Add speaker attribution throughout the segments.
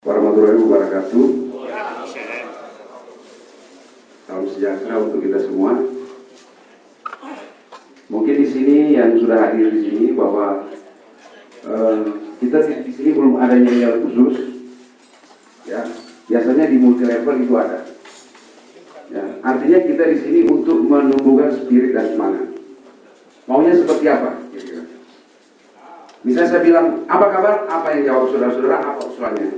Speaker 1: warahmatullahi wabarakatuh. Salam sejahtera untuk kita semua. Mungkin di sini yang sudah hadir di sini bahwa kita di sini belum ada yel khusus. Ya, biasanya di multi level itu ada. Ya, artinya kita di sini untuk menumbuhkan spirit dan semangat. Maunya seperti apa? Kira-kira. Misalnya saya bilang, apa kabar? Apa yang jawab saudara-saudara? Apa usulannya?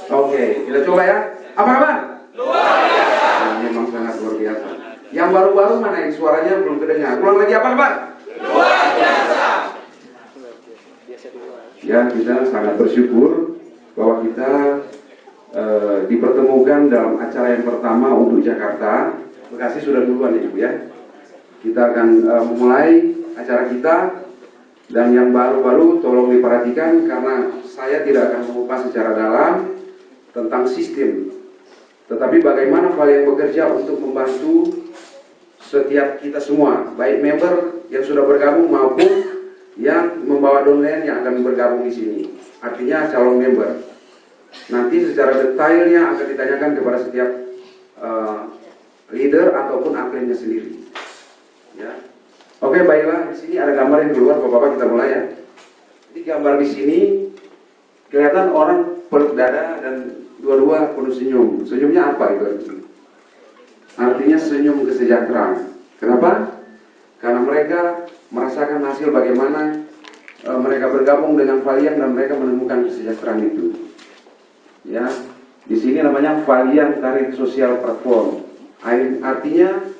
Speaker 1: Oke, kita coba ya. Apa kabar? Luar biasa. Nah, memang sangat luar biasa. Yang baru-baru mana yang suaranya belum terdengar? Ulang lagi, apa kabar? Luar biasa. Ya, kita sangat bersyukur bahwa kita dipertemukan dalam acara yang pertama untuk Jakarta. Bekasi sudah duluan ya Ibu ya. Kita akan memulai acara kita. Dan yang baru-baru tolong diperhatikan karena saya tidak akan mengupas secara dalam tentang sistem. Tetapi bagaimana kalian bekerja untuk membantu setiap kita semua, baik member yang sudah bergabung maupun yang membawa downline yang akan bergabung di sini. Artinya calon member. Nanti secara detailnya akan ditanyakan kepada setiap leader ataupun adminnya sendiri. Ya. Oke, baiklah. Di sini ada gambar yang keluar, Bapak-bapak, kita mulai ya. Jadi gambar di sini kelihatan orang perut dada dan dua-dua penuh senyum. Senyumnya apa itu? Artinya senyum kesejahteraan. Kenapa? Karena mereka merasakan hasil bagaimana mereka bergabung dengan Valian dan mereka menemukan kesejahteraan itu. Ya, di sini namanya Valian Karir Sosial Platform. Artinya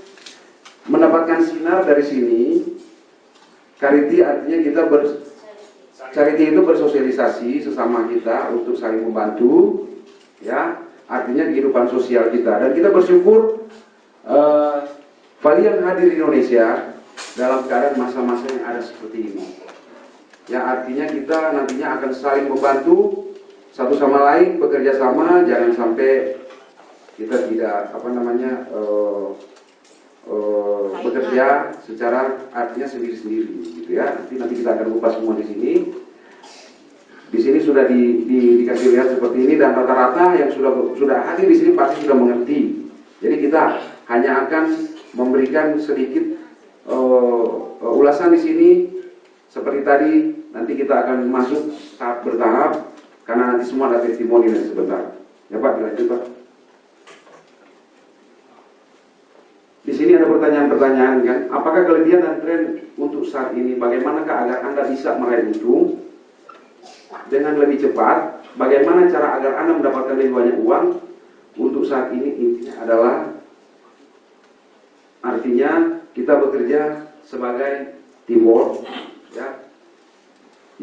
Speaker 1: mendapatkan sinar dari sini. Charity artinya charity itu bersosialisasi sesama kita untuk saling membantu, ya. Artinya kehidupan sosial kita. Dan kita bersyukur Valian hadir di Indonesia dalam keadaan masa-masa yang ada seperti ini. Ya, artinya kita nantinya akan saling membantu satu sama lain, bekerja sama, jangan sampai kita tidak bekerja secara artinya sendiri-sendiri, gitu ya. Nanti kita akan kupas semua di sini. Di sini sudah dikasih lihat seperti ini dan rata-rata yang sudah hadir di sini pasti sudah mengerti. Jadi kita hanya akan memberikan sedikit ulasan di sini seperti tadi. Nanti kita akan masuk tahap bertahap karena nanti semua ada testimoni dan sebentar. Ya Pak, dilanjut Pak. Di sini ada pertanyaan-pertanyaan kan, apakah kelebihan dan tren untuk saat ini, bagaimanakah agar Anda bisa meraih untung dengan lebih cepat, bagaimana cara agar Anda mendapatkan lebih banyak uang untuk saat ini, intinya adalah artinya kita bekerja sebagai teamwork, ya,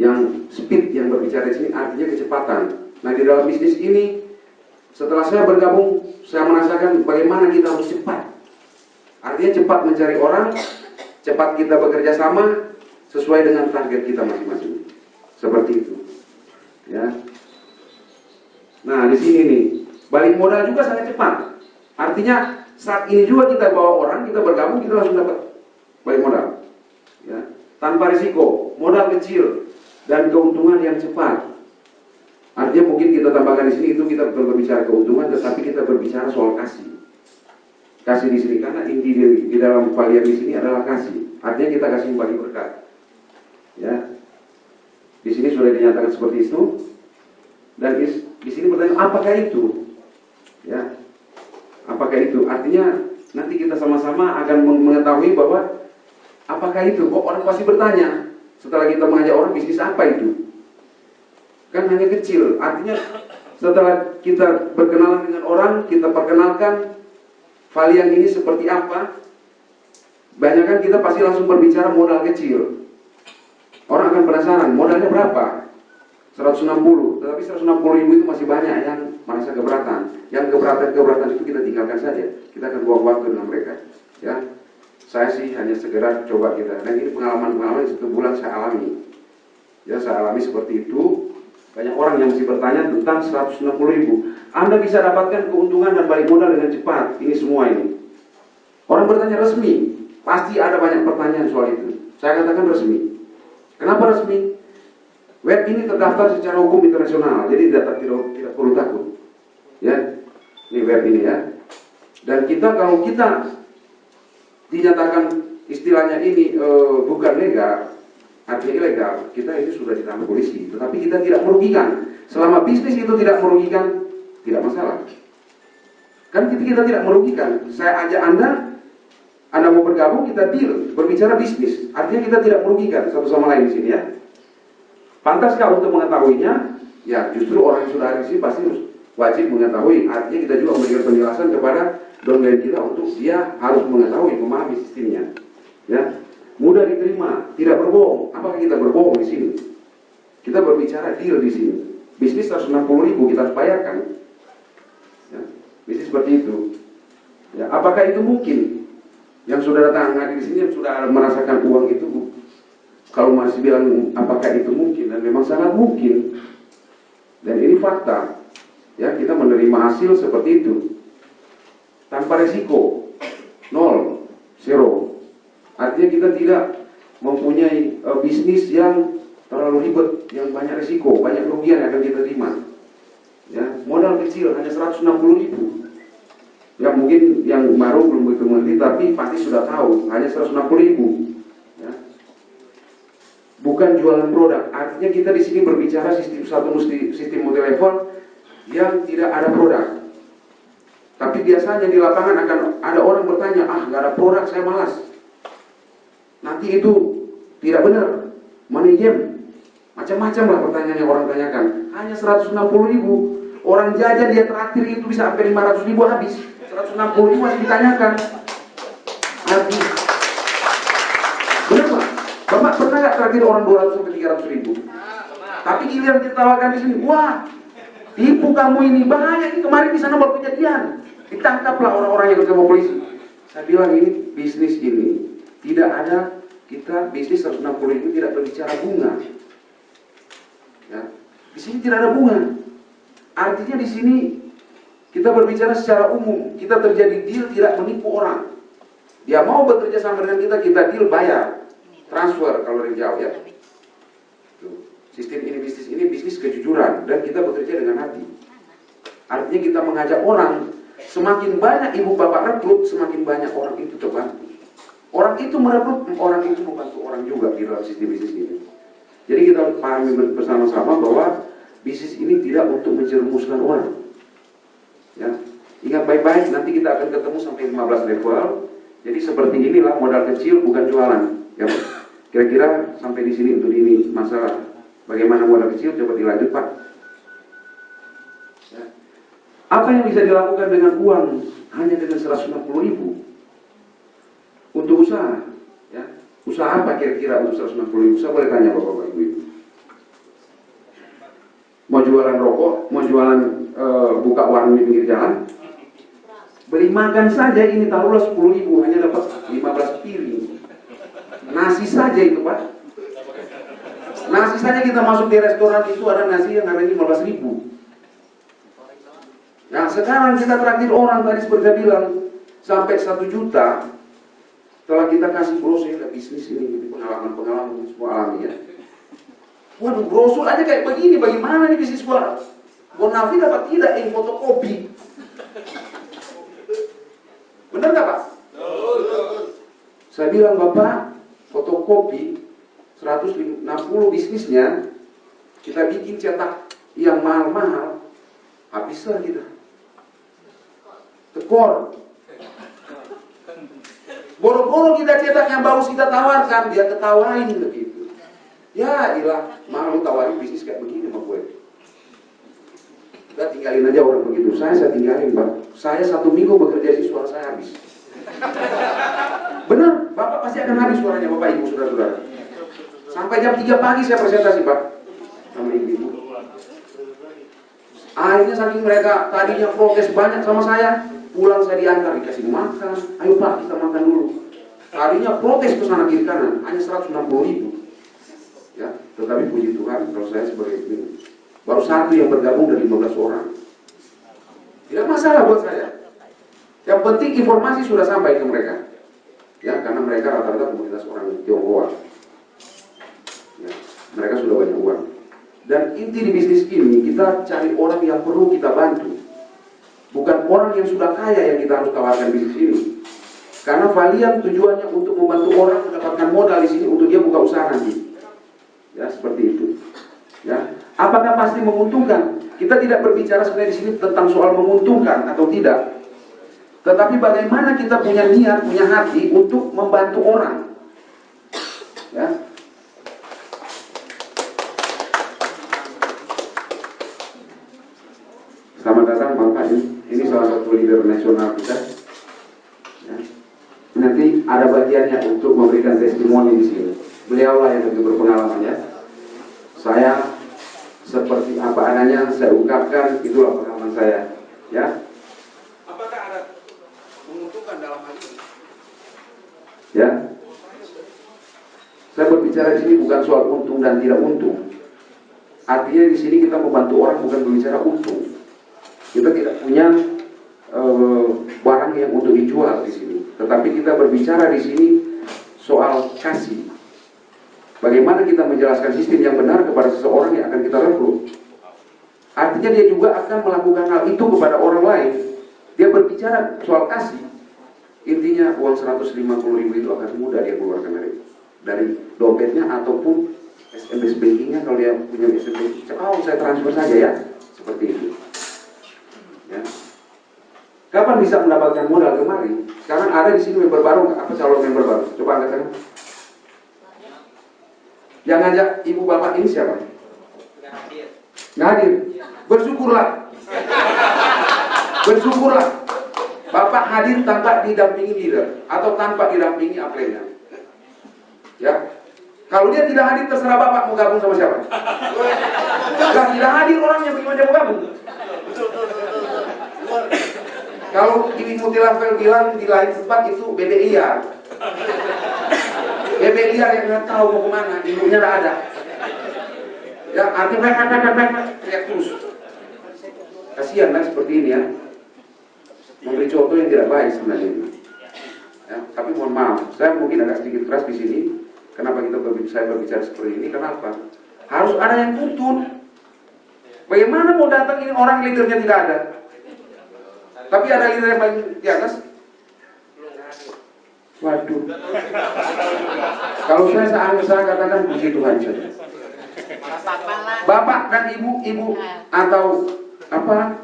Speaker 1: yang speed yang berbicara di sini artinya kecepatan. Nah di dalam bisnis ini, setelah saya bergabung, saya merasakan bagaimana kita harus cepat. Artinya cepat mencari orang, cepat kita bekerja sama sesuai dengan target kita masing-masing. Seperti itu. Ya. Nah, di sini nih, balik modal juga sangat cepat. Artinya saat ini juga kita bawa orang, kita bergabung, kita langsung dapat balik modal. Ya. Tanpa risiko, modal kecil dan keuntungan yang cepat. Artinya mungkin kita tambahkan di sini itu kita berbicara keuntungan, tetapi kita berbicara soal kasih. Kasih di sini karena inti di dalam Valian di sini adalah kasih. Artinya kita kasih bagi berkat. Ya. Di sini sudah dinyatakan seperti itu. Dan di sini pertanyaan apakah itu? Ya. Apakah itu? Artinya nanti kita sama-sama akan mengetahui bahwa apakah itu? Kok orang pasti bertanya setelah kita mengajak orang bisnis apa itu? Kan hanya kecil. Artinya setelah kita berkenalan dengan orang, kita perkenalkan Valian ini seperti apa? Banyak kan kita pasti langsung berbicara modal kecil. Orang akan penasaran, modalnya berapa? 160, tetapi 160.000 itu masih banyak yang merasa keberatan. Yang keberatan itu kita tinggalkan saja. Kita akan buang waktu dengan mereka. Ya, saya sih hanya segera coba kita. Dan ini pengalaman-pengalaman yang 1 bulan saya alami. Ya, saya alami seperti itu. Banyak orang yang masih bertanya tentang 160.000. Anda bisa dapatkan keuntungan dan balik modal dengan cepat. Ini semua ini. Orang bertanya resmi. Pasti ada banyak pertanyaan soal itu. Saya katakan resmi. Kenapa resmi? Web ini terdaftar secara hukum internasional, jadi tidak perlu takut. Ya, ini web ini ya. Dan kita kalau kita dinyatakan istilahnya ini bukan legal, artinya ilegal, kita ini sudah ditangkap polisi. Tetapi kita tidak merugikan. Selama bisnis itu tidak merugikan, tidak masalah. Kan kita tidak merugikan. Saya ajak Anda mau bergabung, kita deal, berbicara bisnis. Artinya kita tidak merugikan satu sama lain di sini ya. Pantaskah untuk mengetahuinya? Ya, justru orang yang sudah ada di sini pasti wajib mengetahui. Artinya kita juga memberikan penjelasan kepada downline kita untuk dia harus mengetahui, memahami sistemnya. Ya, mudah diterima, tidak berbohong. Apakah kita berbohong di sini? Kita berbicara deal di sini. Bisnis 160.000 kita harus bayarkan. Ya, bisnis seperti itu. Ya, apakah itu mungkin? Yang sudah datang hadir di sini yang sudah merasakan uang itu, kalau masih bilang apakah itu mungkin, dan memang sangat mungkin. Dan ini fakta. Ya, kita menerima hasil seperti itu tanpa resiko, nol, zero. Artinya kita tidak mempunyai bisnis yang terlalu ribet, yang banyak resiko, banyak kerugian yang akan kita terima. Ya, modal kecil hanya 160.000. Ya, mungkin yang baru belum begitu mengerti, tapi pasti sudah tahu hanya 160.000. Ya. Bukan jualan produk. Artinya kita di sini berbicara sistem multi level yang tidak ada produk. Tapi biasanya di lapangan akan ada orang bertanya, nggak ada produk, saya malas. Nanti itu tidak benar, money game, macam-macam lah pertanyaan yang orang tanyakan. Hanya 160.000, orang jajan dia terakhir itu bisa sampai 500.000 habis. 160.000 masih ditanyakan. Artinya, benar Pak? Bapak pernah nggak terakhir orang 200 sampai 300.000? Tapi giliran ditawarkan di sini, wah, tipu kamu ini, bahaya ini, kemarin di sana baru kejadian. Ditangkaplah orang-orang yang bersama polisi. Saya bilang ini bisnis ini tidak ada, kita bisnis 160.000 tidak berbicara bunga. Ya, di sini tidak ada bunga. Artinya di sini kita berbicara secara umum. Kita terjadi deal tidak menipu orang. Dia mau bekerja sama dengan kita deal bayar, transfer kalau dari jauh ya. Sistem ini bisnis kejujuran dan kita bekerja dengan hati. Artinya kita mengajak orang. Semakin banyak ibu bapak rekrut, semakin banyak orang itu terbantu. Orang itu merekrut, orang itu membantu orang juga di dalam sistem bisnis ini. Jadi kita pahami bersama-sama bahwa bisnis ini tidak untuk menjerumuskan orang. Ya, ingat baik-baik, nanti kita akan ketemu sampai 15 level. Jadi seperti inilah modal kecil, bukan jualan. Ya, kira-kira sampai di sini untuk ini masalah bagaimana modal kecil, coba dilanjut Pak. Ya. Apa yang bisa dilakukan dengan uang hanya dengan 160.000 untuk usaha? Ya, usaha apa kira-kira untuk 160.000? Saya boleh tanya Bapak-Bapak Ibu-Ibu. Mau jualan rokok, mau jualan buka warung di pinggir jalan, beli makan saja ini taruhlah 10.000, hanya dapat 15 piring. Nasi saja itu Pak. Nasi saja kita masuk di restoran itu ada nasi yang harganya 15.000. Nah sekarang kita traktir orang tadi seperti saya bilang sampai 1 juta. Setelah kita kasih brosur bisnis ini, pengalaman semua alami ya. Waduh, brosur aja kayak begini, bagaimana nih bisnis gua? Bonafi dapat tidak yang fotokopi? Benar nggak Pak? Saya bilang Bapak, fotokopi 160 bisnisnya, kita bikin cetak yang mahal-mahal, habislah kita. Tekor. Boro-boro kita cetak yang bagus kita tawarkan, dia ketawain begitu. Ya ilah, malu tawarin bisnis kayak begini sama gue. Udah tinggalin aja orang begitu. Saya tinggalin Pak. Saya 1 minggu bekerja sih suara saya habis. Benar, Bapak pasti akan habis suaranya Bapak Ibu saudara-saudara. Sampai jam 3 pagi saya presentasi Pak sama ibu-ibu. Akhirnya saking mereka tadinya protes banyak sama saya, pulang saya diantar dikasih makan. Ayo Pak kita makan dulu. Tadinya protes ke sana kiri kanan, hanya 160.000. Ya, tetapi puji Tuhan kalau saya sebagai ini baru 1 yang bergabung dari 15 orang. Tidak masalah buat saya. Yang penting informasi sudah sampai ke mereka. Ya, karena mereka rata-rata komunitas orang Tionghoa. Ya, mereka sudah banyak uang. Dan inti di bisnis ini, kita cari orang yang perlu kita bantu. Bukan orang yang sudah kaya yang kita harus tawarkan bisnis ini. Karena Valiant tujuannya untuk membantu orang mendapatkan modal di sini untuk dia buka usaha nanti. Ya, seperti itu. Ya, apakah pasti menguntungkan? Kita tidak berbicara sebenarnya di sini tentang soal menguntungkan atau tidak. Tetapi bagaimana kita punya niat, punya hati untuk membantu orang. Ya. Selamat datang Bapak, ini salah satu leader nasional kita. Ya. Nanti ada bagiannya untuk memberikan testimoni di sini. Beliaulah yang lebih berpengalaman ya. Saya seperti apa adanya saya ungkapkan, itulah pengalaman saya. Ya. Apakah ada menguntungkan dalam hal ini? Ya. Saya berbicara di sini bukan soal untung dan tidak untung. Artinya di sini kita membantu orang bukan berbicara untung. Kita tidak punya barang yang untuk dijual di sini, tetapi kita berbicara di sini soal kasih. Bagaimana kita menjelaskan sistem yang benar kepada seseorang yang akan kita rekrut. Artinya dia juga akan melakukan hal itu kepada orang lain. Dia berbicara soal kasih. Intinya uang 150.000 itu akan mudah dia keluarkan dari dompetnya ataupun SMS bankingnya. Kalau dia punya SMS banking, oh saya transfer saja ya, seperti itu. Ya. Kapan bisa mendapatkan modal kemarin? Sekarang ada di sini member baru, apa calon member baru? Coba angkat tangan. Yang ngajak ibu bapak ini siapa? Nggak hadir. Bersyukurlah. Bersyukurlah. Bapak hadir tanpa didampingi leader atau tanpa didampingi apelnya. Ya. Kalau dia tidak hadir, terserah bapak mau gabung sama siapa. Kalau tidak hadir orangnya, bagaimana dia mau gabung? Kalau Ibu Mutilavel bilang di lain tempat itu bebek liar. Bebek liar yang nggak tahu mau kemana, ibunya nggak ada. Ya, artinya teriak terus. Kasihan kan seperti ini ya. Memberi contoh yang tidak baik sebenarnya. Ya, tapi mohon maaf, saya mungkin agak sedikit keras di sini. Kenapa saya berbicara seperti ini? Kenapa? Harus ada yang tuntun. Bagaimana mau datang ini orang leadernya tidak ada? Tapi ada leader yang paling di atas? Waduh. Kalau saya katakan puji Tuhan saja. Bapak dan ibu atau apa?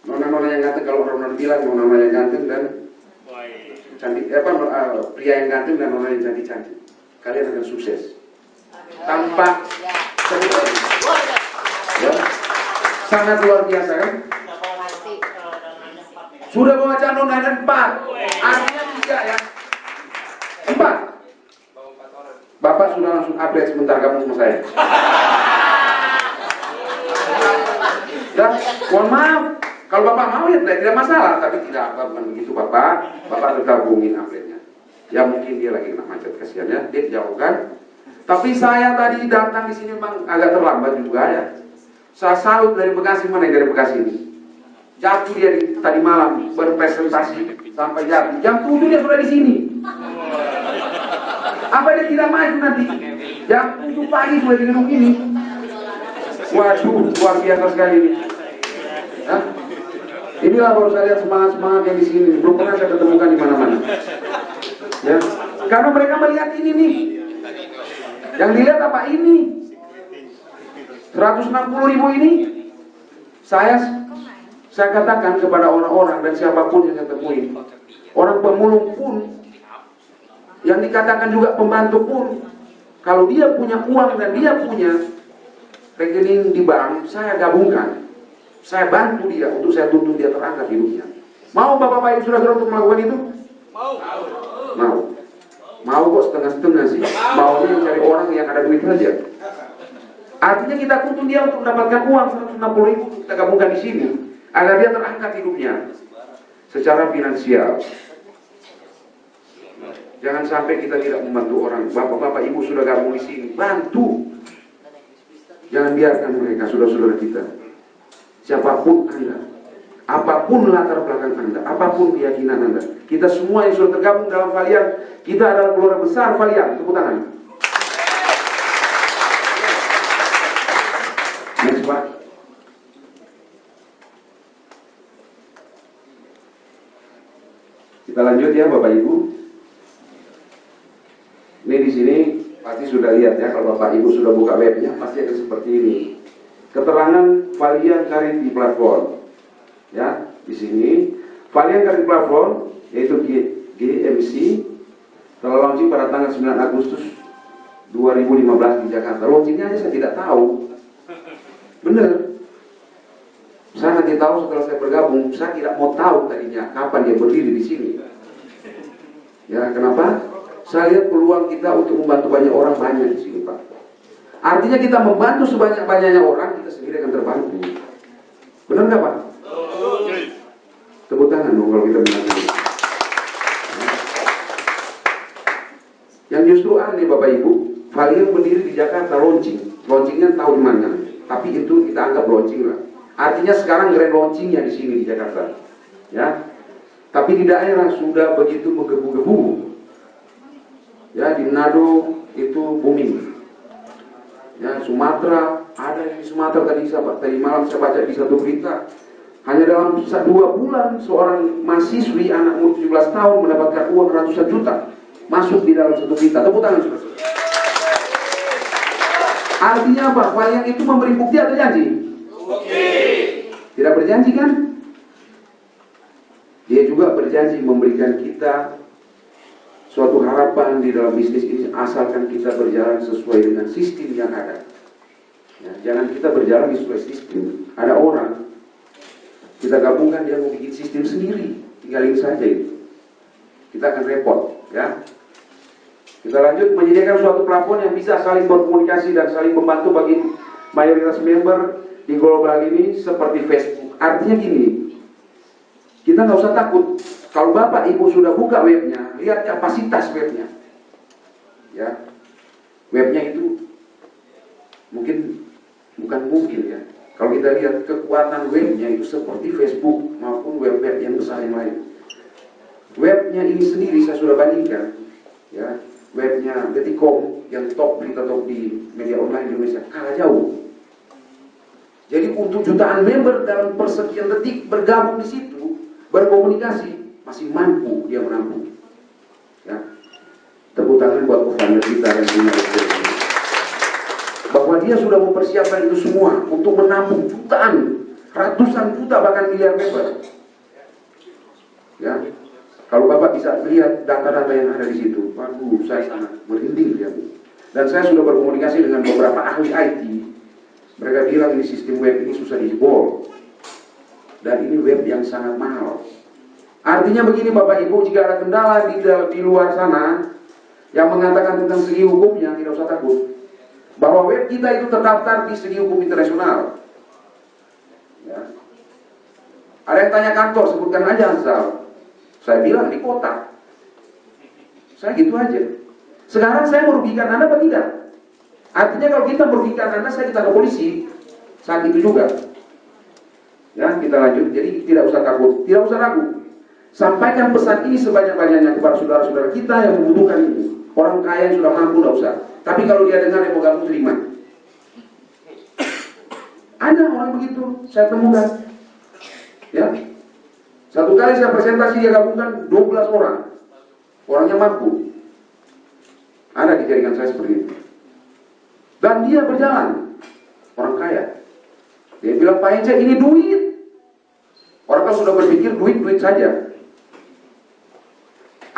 Speaker 1: Nona-nona yang ganteng, kalau orang-orang bilang nona yang ganteng dan cantik, pria yang ganteng dan nona yang cantik-cantik. Kalian akan sukses. Tanpa sedikit. Ya. Sangat luar biasa kan? Sudah bawa calon dan 4. Artinya 3 ya. 4. Bapak sudah langsung update sebentar gabung sama saya. Dan mohon maaf, kalau Bapak mau ya tidak masalah, tapi tidak bukan begitu Bapak tergabungin update-nya. Ya mungkin dia lagi kena macet kasihannya, dia dijauhkan. Tapi saya tadi datang di sini memang agak terlambat juga ya. Saya salut dari Bekasi, mana yang dari Bekasi ini? Jatuh dia tadi malam berpresentasi sampai jatuh. Jam 7 dia sudah di sini. Apa dia tidak maju nanti? Jam 7 pagi sudah di gedung ini. Waduh, luar biasa sekali ini. Hah? Inilah baru saya lihat semangat-semangat yang di sini. Belum pernah saya ketemukan di mana-mana. Ya, karena mereka melihat ini nih. Yang dilihat apa ini? 160.000 ini. Saya katakan kepada orang-orang dan siapapun yang saya temui, orang pemulung pun, yang dikatakan juga pembantu pun, kalau dia punya uang dan dia punya rekening di bank, saya gabungkan, saya bantu dia untuk saya tuntun dia terangkat hidupnya. Mau bapak-bapak ibu saudara untuk melakukan itu? Mau kok setengah-setengah sih. Maunya cari orang yang ada duit saja. Artinya kita tuntun dia untuk mendapatkan uang 160.000, kita gabungkan di sini agar dia terangkat hidupnya secara finansial. Jangan sampai kita tidak membantu orang. Bapak-bapak ibu sudah gabung di sini, bantu. Jangan biarkan mereka, saudara-saudara kita. Siapapun Anda, apapun latar belakang Anda, apapun keyakinan Anda, kita semua yang sudah tergabung dalam Valiant, kita adalah keluarga besar Valiant. Tepuk tangan. Kita lanjut ya Bapak Ibu. Ini di sini pasti sudah lihat ya, kalau Bapak Ibu sudah buka webnya pasti akan seperti ini. Keterangan Valiant Charity Platform. Ya, di sini Valiant Charity Platform yaitu GMC telah launching pada tanggal 9 Agustus 2015 di Jakarta. Launchingnya aja saya tidak tahu. Bener. Saya nanti tahu setelah saya bergabung. Saya tidak mau tahu tadinya kapan dia berdiri di sini. Ya, kenapa? Saya lihat peluang kita untuk membantu banyak orang banyak di sini, Pak. Artinya kita membantu sebanyak-banyaknya orang, kita sendiri akan terbantu. Benar nggak, Pak? Tepuk tangan dong kalau kita benar. Yang justru aneh Bapak Ibu, Valiant berdiri di Jakarta launching. Launchingnya tahun mana? Tapi itu kita anggap launching lah. Artinya sekarang grand launchingnya di sini di Jakarta. Ya. Tapi di daerah sudah begitu menggebu-gebu. Ya, di Manado itu booming. Ya, Sumatera, ada yang di Sumatera tadi malam saya baca di satu berita. Hanya dalam 2 bulan seorang mahasiswi anak umur 17 tahun mendapatkan uang ratusan juta masuk di dalam satu berita. Tepuk tangan saudara. Artinya apa? Valiant itu memberi bukti atau janji? Bukti. Tidak berjanji kan? Dia juga berjanji memberikan kita suatu harapan di dalam bisnis ini asalkan kita berjalan sesuai dengan sistem yang ada. Ya, jangan kita berjalan sesuai sistem. Ada orang kita gabungkan dia mau bikin sistem sendiri, tinggalin saja itu. Kita akan repot, ya. Kita lanjut menyediakan suatu platform yang bisa saling berkomunikasi dan saling membantu bagi mayoritas member di global ini seperti Facebook. Artinya gini, kita nggak usah takut. Kalau Bapak Ibu sudah buka webnya, lihat kapasitas webnya. Ya. Webnya itu bukan mungkin ya. Kalau kita lihat kekuatan webnya itu seperti Facebook maupun web-web yang besar yang lain. Webnya ini sendiri saya sudah bandingkan, ya. Webnya Detik.com yang top berita top di media online di Indonesia kalah jauh. Jadi untuk jutaan member dalam persekian detik bergabung di situ, berkomunikasi, masih mampu dia menampung. Ya. Tepuk tangan buat co-founder kita yang punya ini. Bahwa dia sudah mempersiapkan itu semua untuk menampung jutaan, ratusan juta bahkan miliar member. Ya. Kalau Bapak bisa lihat data-data yang ada di situ, waduh, saya sangat merinding ya. Dan saya sudah berkomunikasi dengan beberapa ahli IT. Mereka bilang ini sistem web ini susah dijebol. Dan ini web yang sangat mahal. Artinya begini Bapak Ibu, jika ada kendala di luar sana yang mengatakan tentang segi hukumnya, tidak usah takut. Bahwa web kita itu terdaftar di segi hukum internasional. Ya. Ada yang tanya kantor, sebutkan aja asal. Saya bilang di kota. Saya gitu aja. Sekarang saya merugikan Anda apa tidak? Artinya kalau kita merugikan Anda, saya ditangkap polisi. Saat itu juga. Ya, kita lanjut. Jadi tidak usah takut, tidak usah ragu. Sampaikan pesan ini sebanyak-banyaknya kepada saudara-saudara kita yang membutuhkan ini. Orang kaya yang sudah mampu, tidak usah. Tapi kalau dia dengar yang mau gabung, terima. Ada orang begitu, saya temukan. Ya. Satu kali saya presentasi, dia gabungkan 12 orang. Orangnya mampu. Ada di jaringan saya seperti itu. Dan dia berjalan. Orang kaya. Dia bilang, Pak Ence, ini duit. Orang kan sudah berpikir duit saja.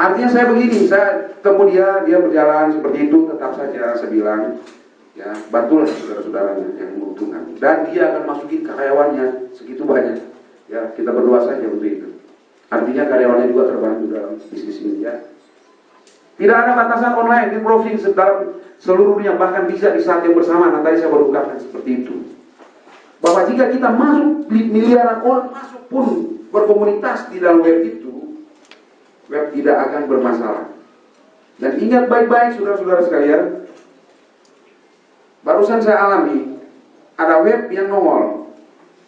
Speaker 1: Artinya saya begini, saya temu dia berjalan seperti itu, tetap saja saya bilang, ya bantulah saudara-saudaranya yang membutuhkan. Dan dia akan masukin karyawannya segitu banyak. Ya, kita berdoa saja untuk itu. Artinya karyawannya juga terbantu dalam bisnis ini, ya. Tidak ada batasan online di browsing dalam seluruh dunia, bahkan bisa di saat yang bersamaan. Tadi saya baru ungkapkan seperti itu. Bahwa jika kita masuk, miliaran orang masuk pun berkomunitas di dalam web itu, web tidak akan bermasalah. Dan ingat baik-baik saudara-saudara sekalian, barusan saya alami, ada web yang nongol.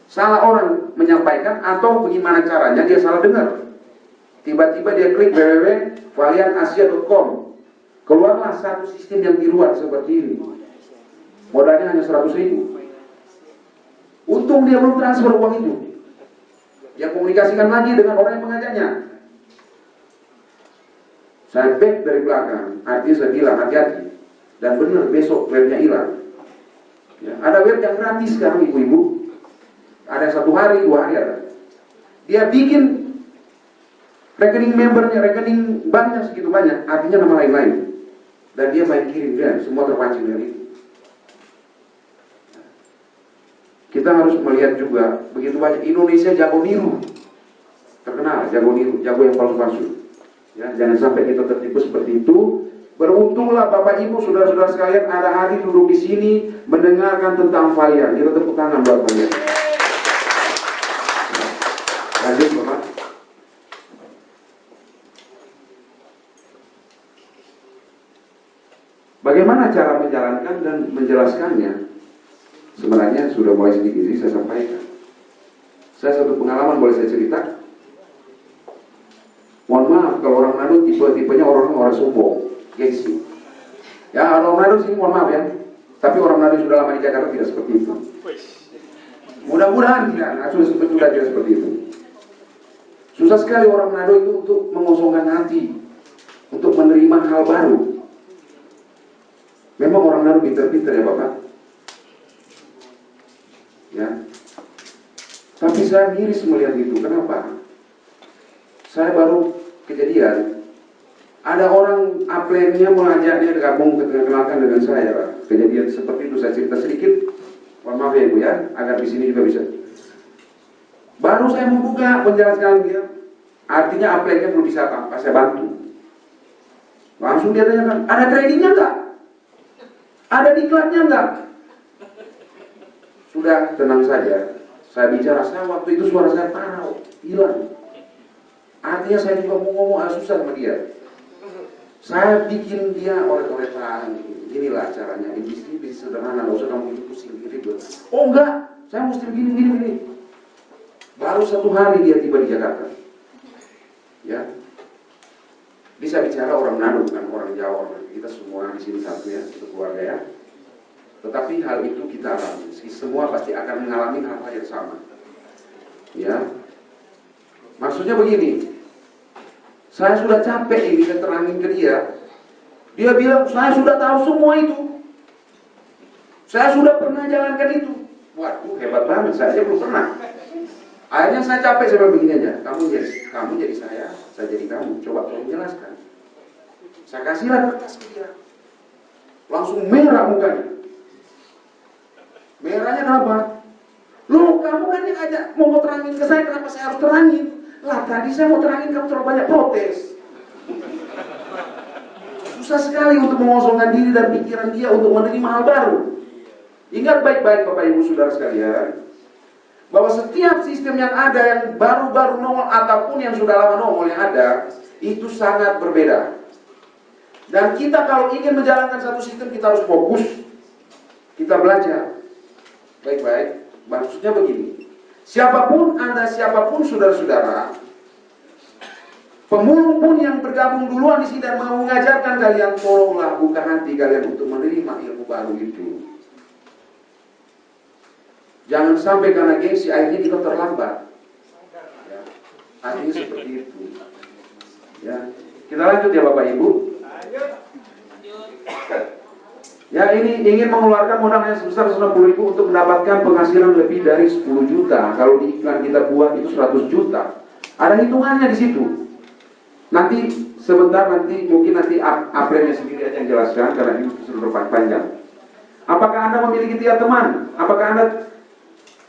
Speaker 1: Salah orang menyampaikan atau bagaimana caranya dia salah dengar. Tiba-tiba dia klik www.valiantasia.com. Keluarlah satu sistem yang di luar seperti ini. Modalnya hanya 100.000. Untung dia belum transfer uang itu. Dia komunikasikan lagi dengan orang yang mengajaknya. Saya back dari belakang, artinya saya bilang hati-hati. Dan benar besok webnya hilang. Ya, ada web yang gratis sekarang ibu-ibu. Ada 1 hari, 2 hari ada. Dia bikin rekening membernya, rekening banknya segitu banyak, artinya nama lain-lain. Dan dia main kirim dia, semua terpancing dari itu. Kita harus melihat juga, begitu banyak Indonesia jago niru. Terkenal, jago niru, jago yang palsu-palsu. Ya, jangan sampai kita tertipu seperti itu. Beruntunglah Bapak Ibu, saudara-saudara sekalian, ada hadir duduk di sini mendengarkan tentang Valian. Kita tepuk tangan buat Valian. Lanjut, Bapak. Bagaimana cara menjalankan dan menjelaskannya? Sebenarnya sudah mulai sedikit saya sampaikan. Saya satu pengalaman boleh saya cerita. Mohon maaf kalau orang Manado tipe-tipenya orang sombong, gengsi. Ya orang Manado sini mohon maaf ya. Tapi orang Manado sudah lama di Jakarta tidak seperti itu. Mudah-mudahan tidak, sudah tidak seperti itu. Susah sekali orang Manado itu untuk mengosongkan hati, untuk menerima hal baru. Memang orang Manado pinter-pinter ya Bapak. Ya. Tapi saya miris melihat itu. Kenapa? Saya baru kejadian. Ada orang upline-nya mengajaknya gabung kenalkan dengan saya. Kejadian seperti itu saya cerita sedikit. Mohon maaf ya Ibu ya, agar di sini juga bisa. Baru saya membuka penjelasan dia. Artinya upline-nya belum bisa apa, saya bantu. Langsung dia tanyakan, ada tradingnya enggak? Ada diklatnya enggak? Sudah tenang saja. Saya bicara, saya waktu itu suara saya parau, hilang. Artinya saya juga mau ngomong susah sama dia. Saya bikin dia oret-oretan. Inilah caranya. Ini bisnis sederhana, nggak usah kamu itu pusing ribet. Oh enggak, saya mesti begini. Baru 1 hari dia tiba di Jakarta. Ya, bisa bicara orang Manado bukan orang Jawa. Kita semua di sini satu ya, satu keluarga ya. Tetapi hal itu kita alami. Semua pasti akan mengalami hal-hal yang sama. Ya, maksudnya begini. Saya sudah capek ini terangin ke dia. Dia bilang, saya sudah tahu semua itu. Saya sudah pernah jalankan itu. Waduh, hebat banget. Saya belum pernah. Akhirnya saya capek, saya bilang begini aja. Kamu jadi saya jadi kamu. Coba tolong jelaskan. Saya kasihlah kertas ke dia. Langsung merah mukanya. Merahnya kenapa? Loh, kamu kan yang ajak mau terangin ke saya, kenapa saya harus terangin? Lah tadi saya mau terangin kamu terlalu banyak protes. Susah sekali untuk mengosongkan diri dan pikiran dia untuk menerima hal baru. Ingat baik-baik Bapak Ibu Saudara sekalian, bahwa setiap sistem yang ada yang baru-baru nongol ataupun yang sudah lama nongol yang ada, itu sangat berbeda. Dan kita kalau ingin menjalankan satu sistem, kita harus fokus. Kita belajar baik-baik. Maksudnya begini, siapapun Anda, siapapun saudara-saudara, pemulung pun yang bergabung duluan di sini dan mau mengajarkan kalian, tolonglah buka hati kalian untuk menerima ilmu baru itu. Jangan sampai karena gengsi akhirnya kita terlambat. Ya, akhirnya seperti itu. Ya, kita lanjut ya Bapak Ibu. Ya, ini ingin mengeluarkan modal yang sebesar 90.000 untuk mendapatkan penghasilan lebih dari 10 juta. Kalau di iklan kita buat itu 100 juta. Ada hitungannya di situ. Nanti sebentar mungkin April sendiri aja yang jelaskan karena ini sudah panjang. Apakah Anda memiliki 3 teman? Apakah Anda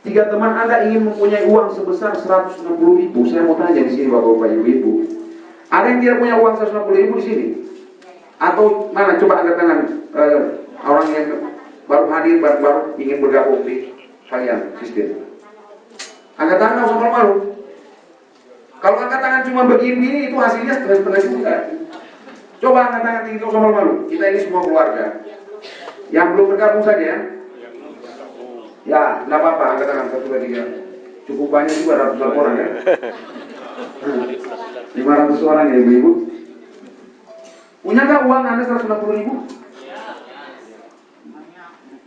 Speaker 1: 3 teman Anda ingin mempunyai uang sebesar 160.000? Saya mau tanya di sini Bapak-bapak, Ibu-ibu. Ada yang tidak punya uang 160.000 di sini? Atau mana? Coba angkat tangan. Orang yang baru hadir, baru ingin bergabung di kalian sistem. Angkat tangan, nggak usah malu-malu. Kalau angkat tangan cuma begini, itu hasilnya setengah-setengah juga. Coba angkat tangan tinggi, nggak usah malu-malu. Kita ini semua keluarga. Yang belum bergabung saja. Ya, nggak apa-apa, angkat tangan 1, 2, 3. Cukup banyak juga, ratusan orang ya. 500 orang ya ibu-ibu. Punya nggak uang Anda 160.000?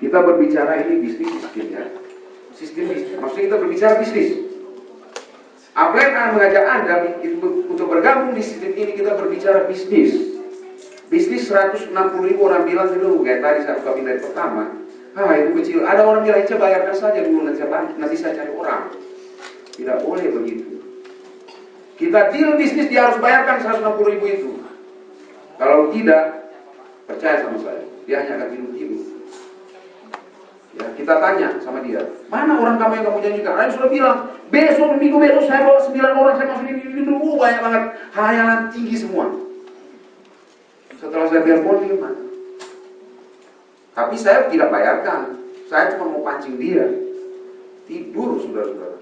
Speaker 1: Kita berbicara ini bisnis sistem ya. Sistem bisnis. Maksudnya kita berbicara bisnis. Apa yang akan mengajak Anda untuk bergabung di sistem ini? Kita berbicara bisnis. Bisnis 160.000 orang bilang dulu, kayak tadi saya buka dari pertama. Itu kecil. Ada orang bilang, coba bayarkan saja dulu, nanti saya cari orang. Tidak boleh begitu. Kita deal bisnis, dia harus bayarkan 160.000 itu. Kalau tidak, percaya sama saya, dia hanya akan tidur-tidur. Ya, kita tanya sama dia, mana orang kamu yang kamu janjikan? Dia sudah bilang, minggu besok saya bawa 9 orang, saya masuk ini dulu, banyak banget. Hayalan tinggi semua. Setelah saya telepon, ini mana? Tapi saya tidak bayarkan, saya cuma mau pancing dia. Tidur, saudara-saudara.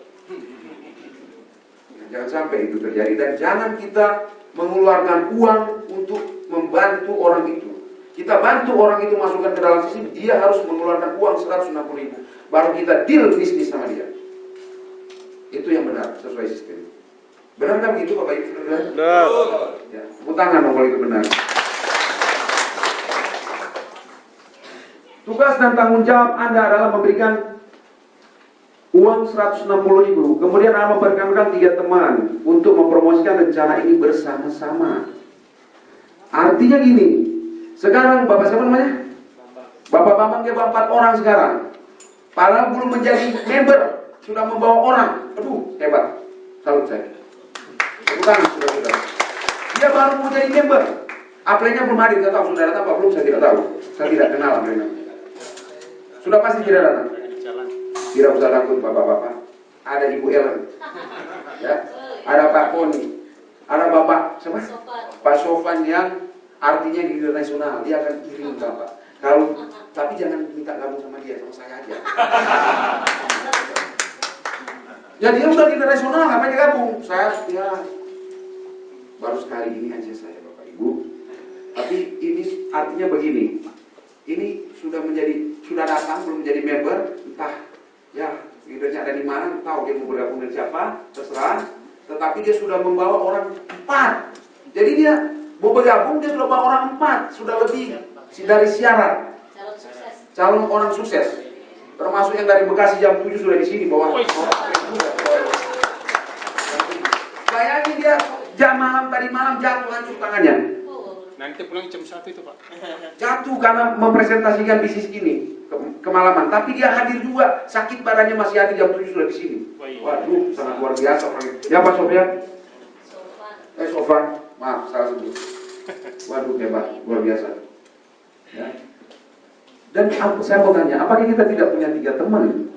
Speaker 1: Jangan sampai itu terjadi, dan jangan kita mengeluarkan uang untuk membantu orang itu. Kita bantu orang itu masukkan ke dalam sistem, dia harus mengeluarkan uang 160.000. Baru kita deal bisnis sama dia. Itu yang benar, sesuai sistem. Benar kan begitu Bapak Ibu? Benar. Ya, tepuk tangan dong kalau itu benar. Tugas dan tanggung jawab Anda adalah memberikan uang 160.000. Kemudian Anda memperkenalkan 3 teman untuk mempromosikan rencana ini bersama-sama. Artinya gini, sekarang Bapak siapa namanya? Bapak Bambang, dia bawa 4 orang sekarang. Padahal belum menjadi member, sudah membawa orang. Aduh, hebat. Salut saya. Tepuk tangan, saudara-saudara. Dia baru mau jadi member. Apply-nya belum hadir, tidak tahu sudah datang apa belum, saya tidak tahu. Saya tidak kenal apply-nya. Sudah pasti tidak datang. Tidak usah takut bapak-bapak. Ada Ibu Ellen, ya. Ada Pak Koni, ada Bapak siapa? Pak Sofan yang artinya di nasional, dia akan kirim Bapak. Tapi jangan minta gabung sama dia, sama saya aja. Ya dia udah di nasional, ngapain gabung? Saya ya baru sekali ini aja saya Bapak Ibu. Tapi ini artinya begini, ini sudah datang belum menjadi member, entah ya leadernya ada di mana, tahu dia mau bergabung dengan siapa, terserah. Tetapi dia sudah membawa orang 4. Jadi dia mau bergabung, dia sudah bawa orang 4, sudah lebih dari syarat. Calon orang sukses. Termasuk yang dari Bekasi jam 7 sudah di sini bawa. Bayangin dia tadi malam jatuh hancur tangannya.
Speaker 2: Nanti pulang jam 1 itu Pak.
Speaker 1: Jatuh karena mempresentasikan bisnis ini kemalaman. Tapi dia hadir juga, sakit badannya masih hadir jam 7 sudah di sini. Waduh, sangat luar biasa orangnya. Ya Pak Sofyan? Sofan, maaf salah sebut. Waduh hebat, luar biasa. Ya. Dan saya mau tanya, apakah kita tidak punya 3 teman?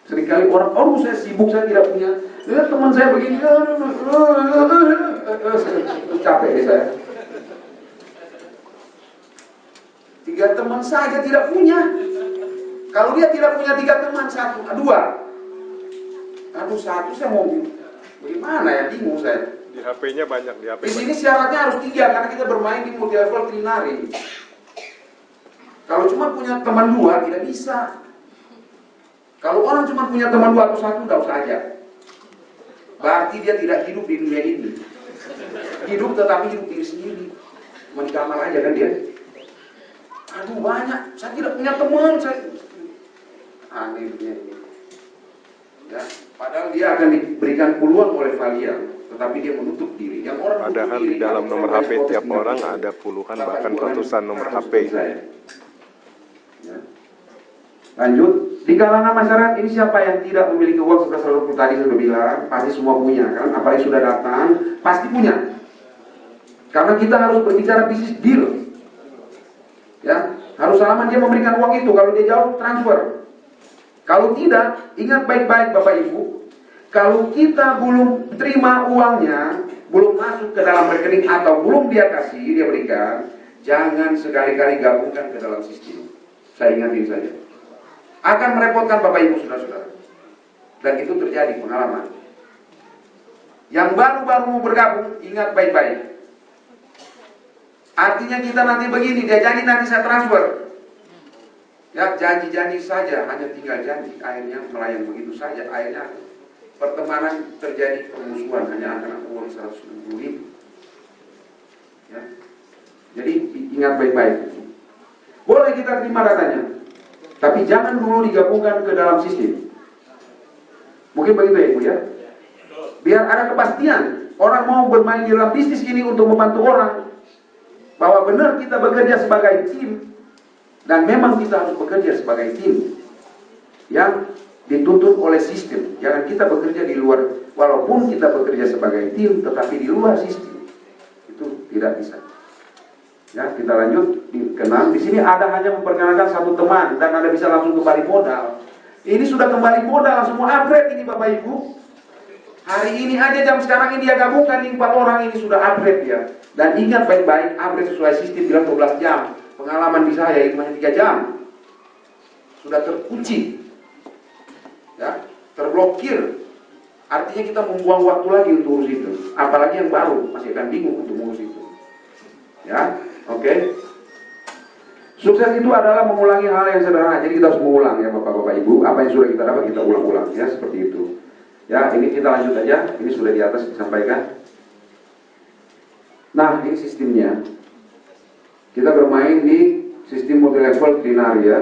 Speaker 1: Seringkali orang, saya sibuk, saya tidak punya. Lihat teman saya begini, capek deh saya. 3 teman saja tidak punya. Kalau dia tidak punya 3 teman, 2. Aduh, 1 saya mau bagaimana ya, bingung saya.
Speaker 3: Di HP-nya banyak di HP.
Speaker 1: Di sini syaratnya harus 3 karena kita bermain di multi level trinary. Kalau cuma punya teman 2 tidak bisa. Kalau orang cuma punya teman 2 atau 1 tidak usah aja. Berarti dia tidak hidup di dunia ini. Hidup tetapi hidup diri sendiri. Cuma di kamar aja kan dia. Aduh banyak, saya tidak punya teman, saya aneh dunia ini. Ya, padahal dia akan diberikan peluang oleh Valian, tetapi dia menutup diri. Yang orang
Speaker 3: padahal di dalam nomor HP tiap orang ada puluhan bahkan ratusan nomor HP.
Speaker 1: Ya. Lanjut, di kalangan masyarakat ini siapa yang tidak memiliki uang sebesar 120 tadi sudah bilang, pasti semua punya kan? Apalagi sudah datang, pasti punya. Karena kita harus berbicara bisnis deal. Ya, harus salaman dia memberikan uang itu. Kalau dia jauh, transfer. Kalau tidak, ingat baik-baik Bapak Ibu, kalau kita belum terima uangnya, belum masuk ke dalam rekening atau belum dia kasih, dia berikan, jangan sekali-kali gabungkan ke dalam sistem. Saya ingatin saja. Akan merepotkan Bapak Ibu saudara-saudara. Dan itu terjadi pengalaman. Yang baru-baru mau bergabung, ingat baik-baik. Artinya kita nanti begini, dia janji nanti saya transfer. Ya, janji-janji saja, hanya tinggal janji. Akhirnya melayang begitu saja. Akhirnya pertemanan terjadi permusuhan, hanya akan uang 160.000. Ya. Jadi ingat baik-baik. Boleh kita terima datanya, tapi jangan dulu digabungkan ke dalam sistem. Mungkin begitu ya Ibu ya. Biar ada kepastian. Orang mau bermain di dalam bisnis ini untuk membantu orang. Bahwa benar kita bekerja sebagai tim. Dan memang kita harus bekerja sebagai tim. Yang dituntut oleh sistem. Jangan kita bekerja di luar. Walaupun kita bekerja sebagai tim, tetapi di luar sistem. Itu tidak bisa. Ya, kita lanjut kenal. Di sini ada hanya memperkenalkan satu teman dan Anda bisa langsung kembali modal. Ini sudah kembali modal, semua upgrade ini Bapak Ibu. Hari ini aja jam sekarang ini dia gabungkan nih 4 orang ini sudah upgrade ya. Dan ingat baik-baik, upgrade sesuai sistem bilang 12 jam. Pengalaman di saya itu hanya 3 jam. Sudah terkunci. Ya, terblokir. Artinya kita membuang waktu lagi untuk urus itu. Apalagi yang baru masih akan bingung untuk mengurus itu. Ya, oke. Sukses itu adalah mengulangi hal yang sederhana. Jadi kita harus mengulang ya Bapak-Bapak Ibu. Apa yang sudah kita dapat kita ulang-ulang ya seperti itu. Ya, ini kita lanjut aja. Ini sudah di atas disampaikan. Nah, ini sistemnya. Kita bermain di sistem multi level trinaria.